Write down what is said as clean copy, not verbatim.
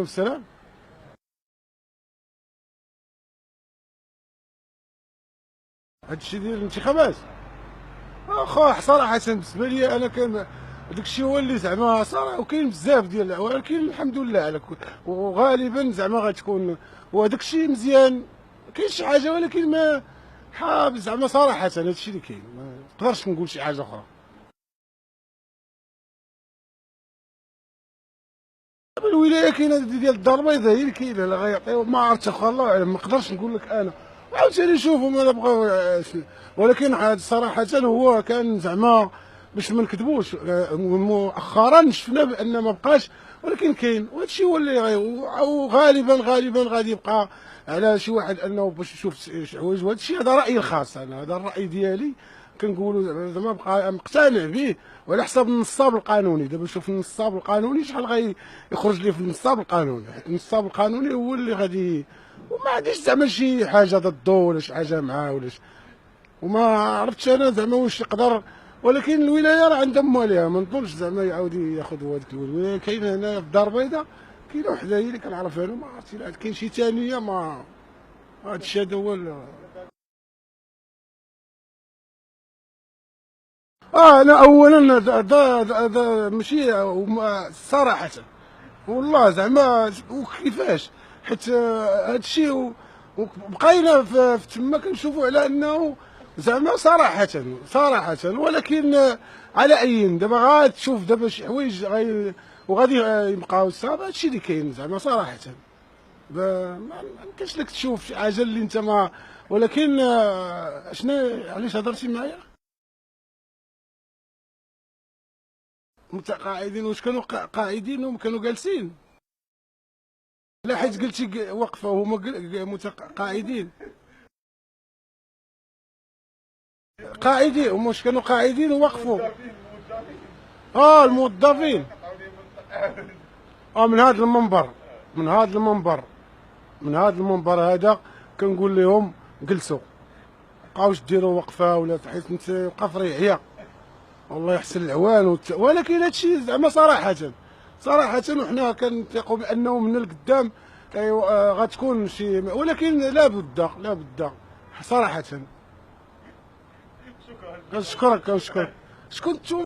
السلام. هادشي ديال الانتخابات اخا صراحة بالنسبة لي انا كان داكشي هو اللي زعما صراحة، وكاين بزاف ديال ولكن الحمد لله على كل، وغالبا زعما غتكون وهداك الشيء مزيان. كاين شي حاجة ولكن ما حاب زعما صراحة هادشي اللي كاين، ما نقدرش نقول شي حاجة أخرى. الولايه كاينه ديال الدار البيضاء هي اللي كاينه، لا غيعطيو ما عرفتش اخا الله اعلم، ما نقدرش نقول لك انا. عاوتاني نشوفوا ما بغاو ولكن صراحه هو كان زعما باش ما نكذبوش مؤخرا شفنا بان ما بقاش، ولكن كاين وهادشي هو اللي وغالبا غادي يبقى على شي واحد انه باش يشوف شي حوايج. وهادشي هذا رايي الخاص، انا هذا الراي ديالي كنقولوا زعما بقى مقتنع به، وعلى حساب النصاب القانوني. دابا شوف النصاب القانوني شحال يخرج لي في النصاب القانوني. النصاب القانوني هو اللي غادي، وما عنديش زعما شي حاجه ضده ولا شي حاجه معاه ولا وما عرفتش انا زعما واش يقدر. ولكن الولايه راه عندها مواليها، ما نظنش زعما يعاود ياخذ هذيك الولايه. كاينه هنا في الدار البيضاء كاينه وحده هي اللي كنعرفها انا، ما عرفتش كاين شي ثانيه. ما هادشي هذا هو انا اولا ماشي صراحه والله زعما وكيفاش، حيت هادشي وبقينا في تما كنشوفوا على انه زعما صراحه. ولكن على اي دابا غاتشوف دابا شي حوايج وغادي يبقاو الصعب. هادشي اللي كاين زعما صراحه. ما يمكنش لك تشوف شي حاجه اللي انت ما، ولكن شنو علاش هضرتي معايا؟ متقاعدين واش كانوا قاعدين وما كانوا جالسين؟ لا حيت قلتي وقفه وهما متقاعدين. قاعدين هما واش كانوا قاعدين ووقفوا؟ الموظفين. من هذا المنبر، هذا كنقول لهم جلسوا، مابقاوش ديروا وقفه ولا حيت انت وقف ريعيه والله يحسن العوان ولكن هادشي زعما صراحة وحنا كنثقوا بانه من القدام غتكون شي، ولكن لا بد صراحة. كنشكرك شكون نتوما؟